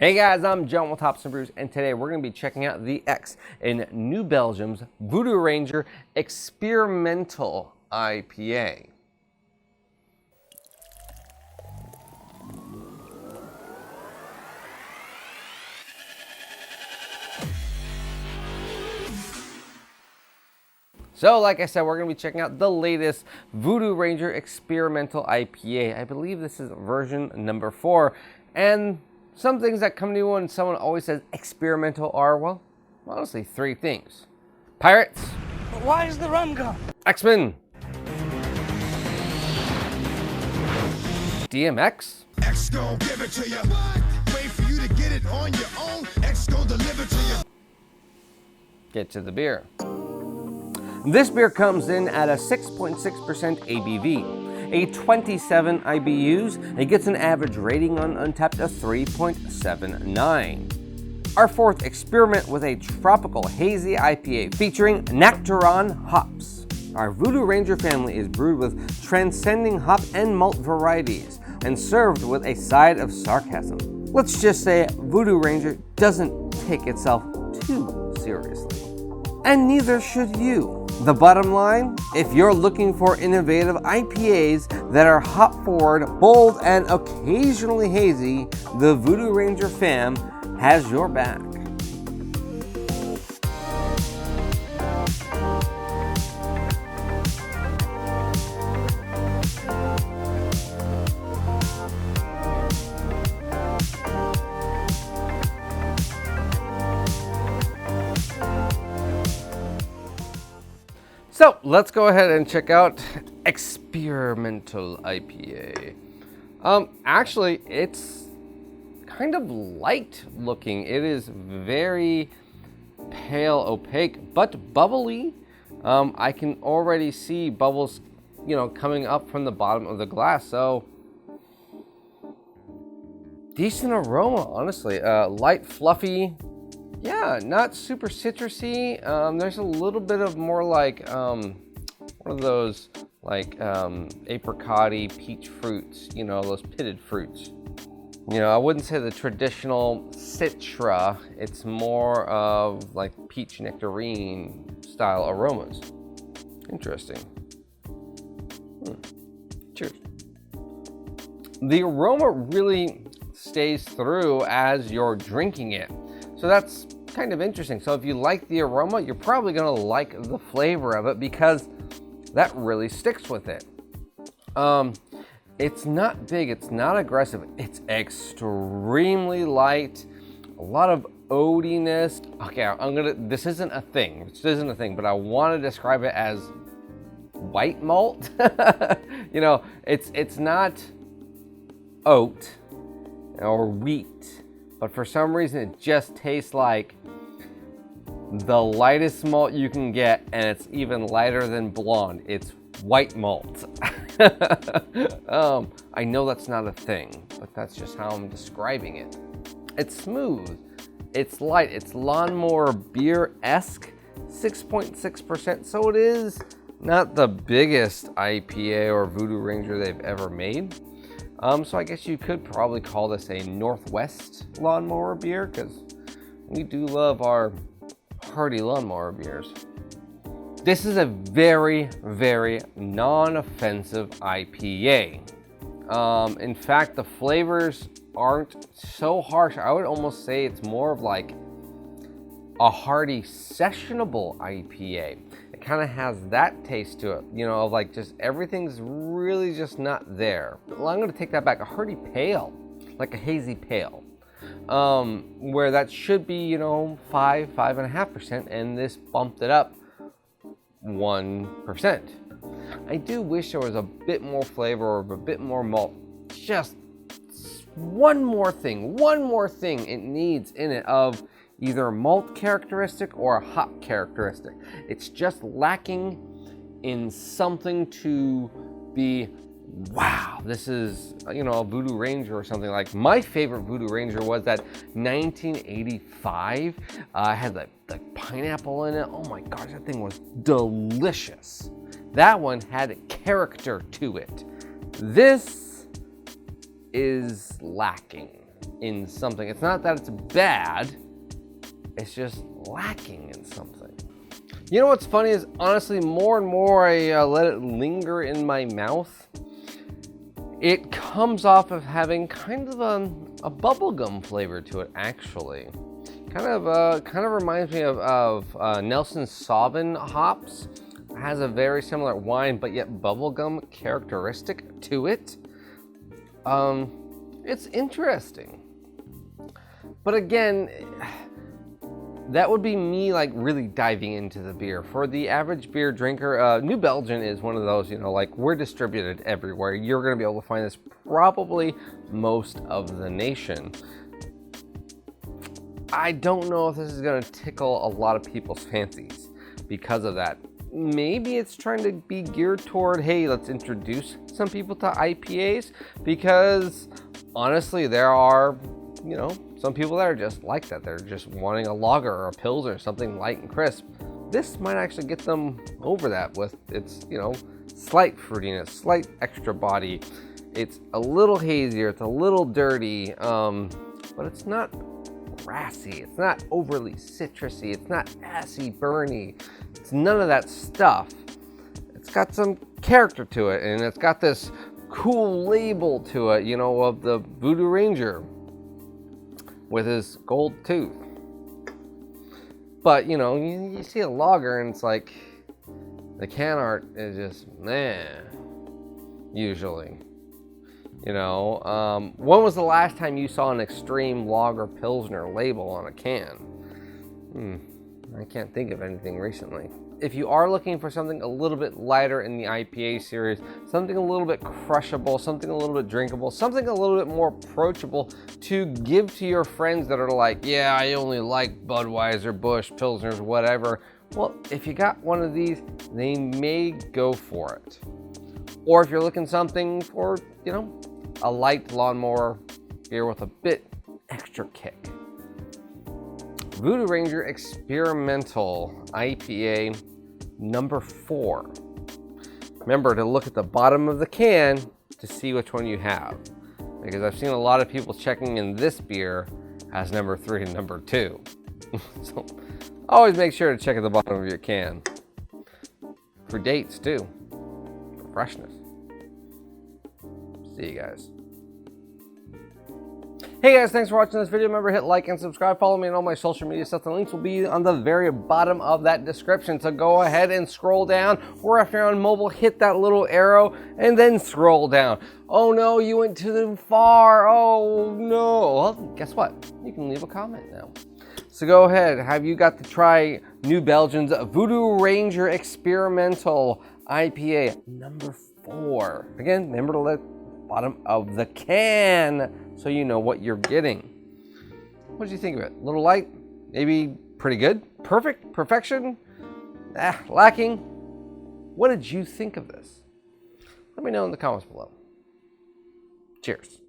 Hey guys, I'm John with Hops and Brews, and today we're going to be checking out the X in New Belgium's Voodoo Ranger Experimental IPA. So, like I said, we're going to be checking out the latest Voodoo Ranger Experimental IPA. I believe this is version number 4, and some things that come to you when someone always says experimental are, well, honestly, 3 things. Pirates. But why is the rum gone? X-Men. DMX. X gon' give it to you. Wait for you to get it on your own. X gon' deliver to you. Get to the beer. This beer comes in at a 6.6% ABV. A 27 IBUs, it gets an average rating on Untappd of 3.79. Our 4th experiment with a tropical hazy IPA featuring Nectaron Hops. Our Voodoo Ranger family is brewed with transcending hop and malt varieties and served with a side of sarcasm. Let's just say Voodoo Ranger doesn't take itself too seriously. And neither should you. The bottom line, if you're looking for innovative IPAs that are hop forward, bold, and occasionally hazy, the Voodoo Ranger fam has your back. So let's go ahead and check out Experimental IPA. Actually, it's kind of light looking. It is very pale, opaque, but bubbly. I can already see bubbles, coming up from the bottom of the glass. So decent aroma, honestly. Light, fluffy. Yeah, not super citrusy. There's a little bit of more like one of those like apricot-y peach fruits, those pitted fruits. I wouldn't say the traditional citra. It's more of like peach nectarine style aromas. Interesting. Cheers. The aroma really stays through as you're drinking it. So that's kind of interesting. So if you like the aroma, you're probably gonna like the flavor of it because that really sticks with it. It's not big, it's not aggressive, it's extremely light, a lot of oatiness. Okay, this isn't a thing, but I wanna describe it as white malt. It's not oat or wheat. But for some reason, it just tastes like the lightest malt you can get, and it's even lighter than blonde. It's white malt. I know that's not a thing, but that's just how I'm describing it. It's smooth, it's light, it's lawnmower beer-esque, 6.6%, so it is not the biggest IPA or Voodoo Ranger they've ever made. So I guess you could probably call this a Northwest lawnmower beer because we do love our hearty lawnmower beers. This is a very, very non-offensive IPA. In fact, the flavors aren't so harsh. I would almost say it's more of like a hearty, sessionable IPA. It kind of has that taste to it, of like just everything's really just not there. Well, I'm gonna take that back. A hearty pale, like a hazy pale, where that should be, 5.5%, and this bumped it up 1%. I do wish there was a bit more flavor or a bit more malt. Just one more thing it needs in it of either a malt characteristic or a hop characteristic. It's just lacking in something to be, wow, this is, a Voodoo Ranger or something. Like my favorite Voodoo Ranger was that 1985. Had the pineapple in it. Oh my gosh, that thing was delicious. That one had character to it. This is lacking. in something. It's not that it's bad, it's just lacking in something. You know what's funny is, honestly, more and more I let it linger in my mouth, it comes off of having kind of a bubblegum flavor to it, actually. Kind of reminds me of Nelson Sauvin hops. It has a very similar wine, but yet bubblegum characteristic to it. It's interesting. But again, that would be me like really diving into the beer. For the average beer drinker, New Belgium is one of those, you know, like we're distributed everywhere. You're gonna be able to find this probably most of the nation. I don't know if this is gonna tickle a lot of people's fancies because of that. Maybe it's trying to be geared toward, hey, let's introduce some people to IPAs, because honestly, there are, you know, some people that are just like that. They're just wanting a lager or a pils or something light and crisp. This might actually get them over that with its, you know, slight fruitiness, slight extra body. It's a little hazier, it's a little dirty, but it's not grassy, it's not overly citrusy, it's not assy, burny, it's none of that stuff. It's got some character to it, and it's got this cool label to it, you know, of the Voodoo Ranger with his gold tooth. But, you know, you see a lager and it's like, the can art is just, usually. You know, when was the last time you saw an extreme lager pilsner label on a can? I can't think of anything recently. If you are looking for something a little bit lighter in the IPA series, something a little bit crushable, something a little bit drinkable, something a little bit more approachable to give to your friends that are like, yeah, I only like Budweiser, Busch, Pilsners, whatever. Well, if you got one of these, they may go for it. Or if you're looking something for, you know, a light lawnmower beer with a bit extra kick. Voodoo Ranger Xperimental IPA number 4. Remember to look at the bottom of the can to see which one you have, because I've seen a lot of people checking in this beer as number 3 and number 2. So always make sure to check at the bottom of your can. For dates too, for freshness. See you guys. Hey guys, thanks for watching this video. Remember, hit like and subscribe. Follow me on all my social media stuff. The links will be on the very bottom of that description. So go ahead and scroll down, or if you're on mobile, hit that little arrow and then scroll down. Oh no, you went too far. Oh no. Well, guess what? You can leave a comment now. So go ahead. Have you got to try New Belgium's Voodoo Ranger Xperimental IPA number 4? Again, remember to let bottom of the can so you know what you're getting. What did you think of it? A little light? Maybe pretty good? Perfect? Perfection? Lacking? What did you think of this? Let me know in the comments below. Cheers.